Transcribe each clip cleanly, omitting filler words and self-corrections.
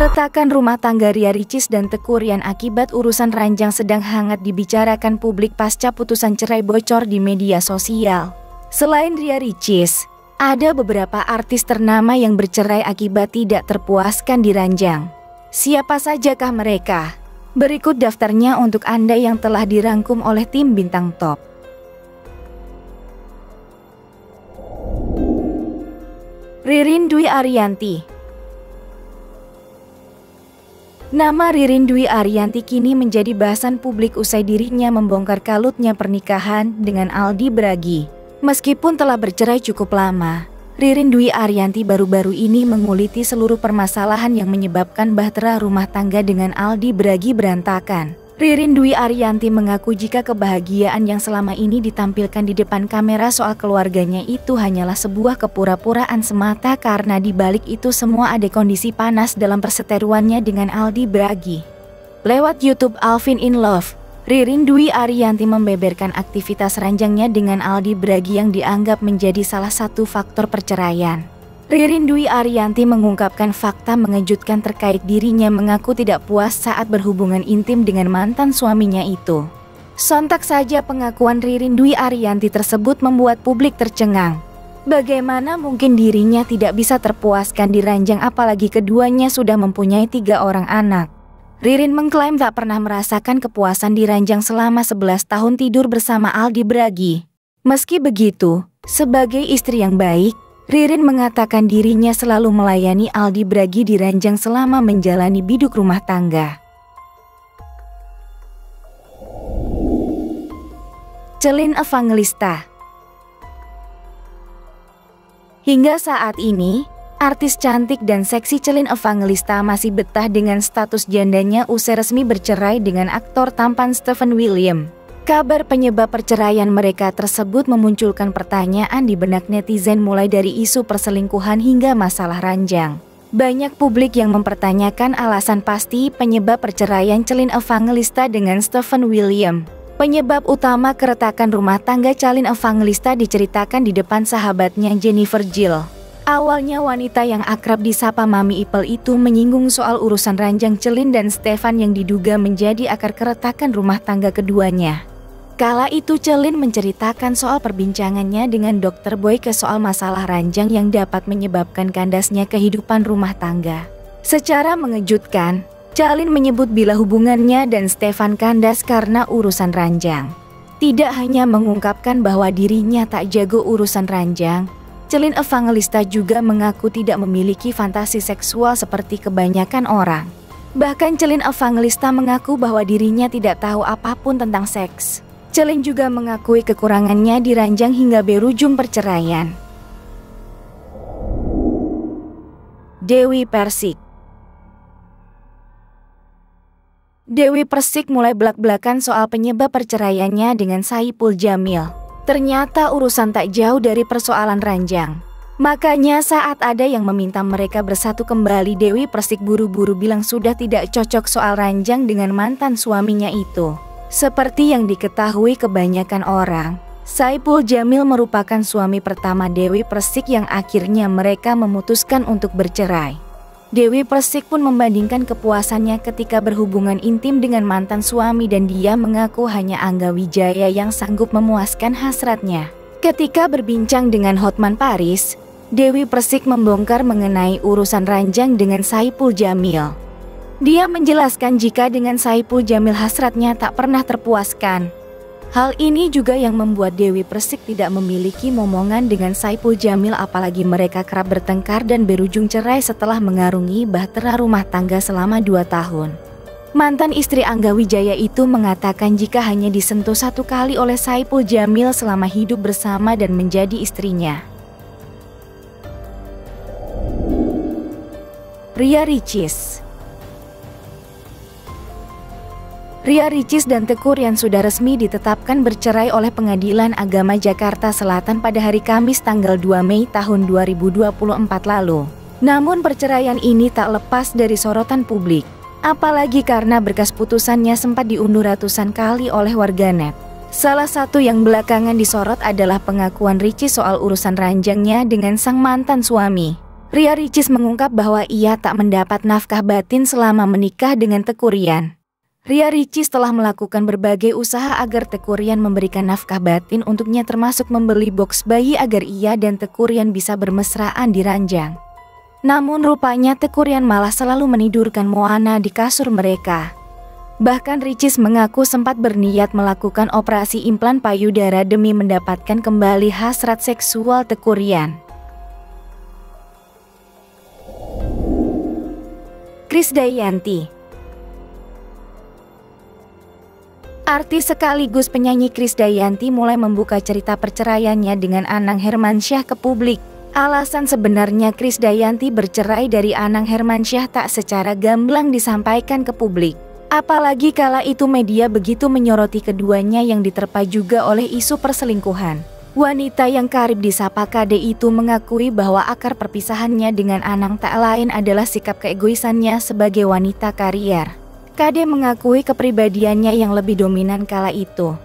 Keretakan rumah tangga Ria Ricis dan Teuku Ryan akibat urusan ranjang sedang hangat dibicarakan publik pasca putusan cerai bocor di media sosial. Selain Ria Ricis, ada beberapa artis ternama yang bercerai akibat tidak terpuaskan di ranjang. Siapa sajakah mereka? Berikut daftarnya untuk Anda yang telah dirangkum oleh tim Bintang Top. Ririn Dwi Ariyanti. Nama Ririn Dwi Ariyanti kini menjadi bahasan publik usai dirinya membongkar kalutnya pernikahan dengan Aldi Bragi. Meskipun telah bercerai cukup lama, Ririn Dwi Ariyanti baru-baru ini menguliti seluruh permasalahan yang menyebabkan bahtera rumah tangga dengan Aldi Bragi berantakan. Ririn Dwi Ariyanti mengaku jika kebahagiaan yang selama ini ditampilkan di depan kamera soal keluarganya itu hanyalah sebuah kepura-puraan semata karena di balik itu semua ada kondisi panas dalam perseteruannya dengan Aldi Bragi. Lewat YouTube Alvin in Love, Ririn Dwi Ariyanti membeberkan aktivitas ranjangnya dengan Aldi Bragi yang dianggap menjadi salah satu faktor perceraian. Ririn Dwi Ariyanti mengungkapkan fakta mengejutkan terkait dirinya mengaku tidak puas saat berhubungan intim dengan mantan suaminya itu. Sontak saja pengakuan Ririn Dwi Ariyanti tersebut membuat publik tercengang. Bagaimana mungkin dirinya tidak bisa terpuaskan di ranjang apalagi keduanya sudah mempunyai 3 orang anak. Ririn mengklaim tak pernah merasakan kepuasan di ranjang selama 11 tahun tidur bersama Aldi Bragi. Meski begitu, sebagai istri yang baik, Ririn mengatakan dirinya selalu melayani Aldi Bragi di ranjang selama menjalani biduk rumah tangga. Celine Evangelista. Hingga saat ini, artis cantik dan seksi Celine Evangelista masih betah dengan status jandanya usai resmi bercerai dengan aktor tampan Stephen William. Kabar penyebab perceraian mereka tersebut memunculkan pertanyaan di benak netizen mulai dari isu perselingkuhan hingga masalah ranjang. Banyak publik yang mempertanyakan alasan pasti penyebab perceraian Celine Evangelista dengan Stephen William. Penyebab utama keretakan rumah tangga Celine Evangelista diceritakan di depan sahabatnya Jennifer Jill. Awalnya wanita yang akrab disapa Mami Ipel itu menyinggung soal urusan ranjang Celine dan Stefan yang diduga menjadi akar keretakan rumah tangga keduanya. Kala itu Celine menceritakan soal perbincangannya dengan Dr. Boyke soal masalah ranjang yang dapat menyebabkan kandasnya kehidupan rumah tangga. Secara mengejutkan, Celine menyebut bila hubungannya dan Stefan kandas karena urusan ranjang. Tidak hanya mengungkapkan bahwa dirinya tak jago urusan ranjang, Celine Evangelista juga mengaku tidak memiliki fantasi seksual seperti kebanyakan orang. Bahkan Celine Evangelista mengaku bahwa dirinya tidak tahu apapun tentang seks. Celine juga mengakui kekurangannya di ranjang hingga berujung perceraian. Dewi Persik. Dewi Persik mulai belak-belakan soal penyebab perceraiannya dengan Saipul Jamil. Ternyata urusan tak jauh dari persoalan ranjang. Makanya saat ada yang meminta mereka bersatu kembali, Dewi Persik buru-buru bilang sudah tidak cocok soal ranjang dengan mantan suaminya itu. Seperti yang diketahui kebanyakan orang, Saipul Jamil merupakan suami pertama Dewi Persik yang akhirnya mereka memutuskan untuk bercerai. Dewi Persik pun membandingkan kepuasannya ketika berhubungan intim dengan mantan suami dan dia mengaku hanya Angga Wijaya yang sanggup memuaskan hasratnya. Ketika berbincang dengan Hotman Paris, Dewi Persik membongkar mengenai urusan ranjang dengan Saipul Jamil. Dia menjelaskan jika dengan Saipul Jamil hasratnya tak pernah terpuaskan. Hal ini juga yang membuat Dewi Persik tidak memiliki momongan dengan Saipul Jamil apalagi mereka kerap bertengkar dan berujung cerai setelah mengarungi bahtera rumah tangga selama 2 tahun. Mantan istri Angga Wijaya itu mengatakan jika hanya disentuh 1 kali oleh Saipul Jamil selama hidup bersama dan menjadi istrinya. Ria Ricis. Ria Ricis dan Teuku Ryan sudah resmi ditetapkan bercerai oleh Pengadilan Agama Jakarta Selatan pada hari Kamis tanggal 2 Mei tahun 2024 lalu. Namun perceraian ini tak lepas dari sorotan publik. Apalagi karena berkas putusannya sempat diunduh ratusan kali oleh warganet. Salah satu yang belakangan disorot adalah pengakuan Ricis soal urusan ranjangnya dengan sang mantan suami. Ria Ricis mengungkap bahwa ia tak mendapat nafkah batin selama menikah dengan Teuku Ryan. Ria Ricis telah melakukan berbagai usaha agar Teuku Ryan memberikan nafkah batin untuknya, termasuk membeli box bayi agar ia dan Teuku Ryan bisa bermesraan di ranjang. Namun rupanya Teuku Ryan malah selalu menidurkan Moana di kasur mereka. Bahkan Ricis mengaku sempat berniat melakukan operasi implan payudara demi mendapatkan kembali hasrat seksual Teuku Ryan. Krisdayanti. Artis sekaligus penyanyi Krisdayanti mulai membuka cerita perceraiannya dengan Anang Hermansyah ke publik. Alasan sebenarnya Krisdayanti bercerai dari Anang Hermansyah tak secara gamblang disampaikan ke publik. Apalagi kala itu media begitu menyoroti keduanya yang diterpa juga oleh isu perselingkuhan. Wanita yang karib disapa Kade itu mengakui bahwa akar perpisahannya dengan Anang tak lain adalah sikap keegoisannya sebagai wanita karier. Kade mengakui kepribadiannya yang lebih dominan kala itu.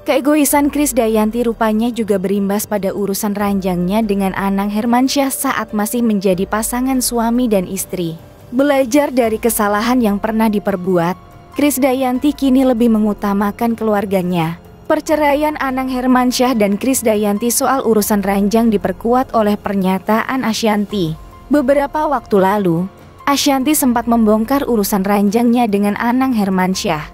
Keegoisan Krisdayanti rupanya juga berimbas pada urusan ranjangnya dengan Anang Hermansyah saat masih menjadi pasangan suami dan istri. Belajar dari kesalahan yang pernah diperbuat, Krisdayanti kini lebih mengutamakan keluarganya. Perceraian Anang Hermansyah dan Krisdayanti soal urusan ranjang diperkuat oleh pernyataan Ashanty. Beberapa waktu lalu, Ashanty sempat membongkar urusan ranjangnya dengan Anang Hermansyah.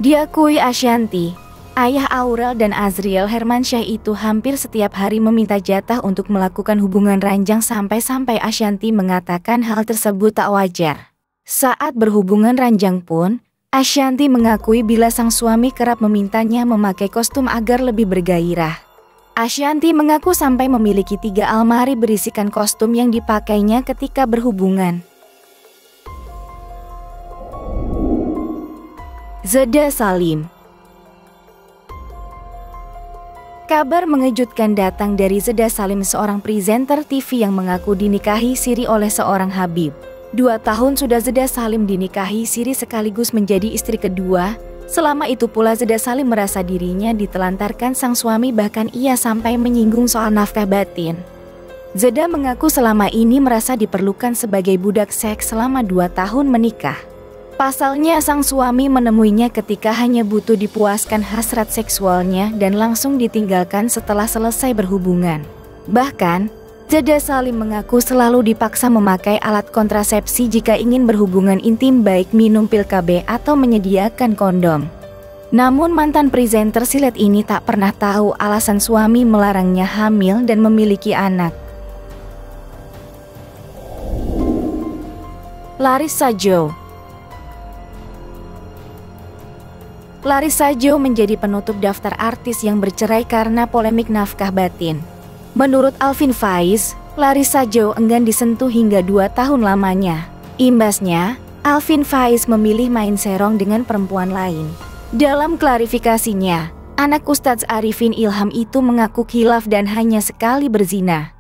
Diakui Ashanty, ayah Aurel dan Azriel Hermansyah itu hampir setiap hari meminta jatah untuk melakukan hubungan ranjang sampai-sampai Ashanty mengatakan hal tersebut tak wajar. Saat berhubungan ranjang pun, Ashanty mengakui bila sang suami kerap memintanya memakai kostum agar lebih bergairah. Ashanty mengaku sampai memiliki 3 almari berisikan kostum yang dipakainya ketika berhubungan. Zeda Salim. Kabar mengejutkan datang dari Zeda Salim, seorang presenter TV yang mengaku dinikahi siri oleh seorang Habib. 2 tahun sudah Zeda Salim dinikahi siri sekaligus menjadi istri kedua. Selama itu pula Zeda Salim merasa dirinya ditelantarkan sang suami, bahkan ia sampai menyinggung soal nafkah batin. Zeda mengaku selama ini merasa diperlukan sebagai budak seks selama 2 tahun menikah. Pasalnya sang suami menemuinya ketika hanya butuh dipuaskan hasrat seksualnya dan langsung ditinggalkan setelah selesai berhubungan. Bahkan, Zeda Salim mengaku selalu dipaksa memakai alat kontrasepsi jika ingin berhubungan intim, baik minum pil KB atau menyediakan kondom. Namun mantan presenter silet ini tak pernah tahu alasan suami melarangnya hamil dan memiliki anak. Larissa Joe. Larissa Joe menjadi penutup daftar artis yang bercerai karena polemik nafkah batin. Menurut Alvin Faiz, Larissa Joe enggan disentuh hingga 2 tahun lamanya. Imbasnya, Alvin Faiz memilih main serong dengan perempuan lain. Dalam klarifikasinya, anak Ustadz Arifin Ilham itu mengaku khilaf dan hanya sekali berzina.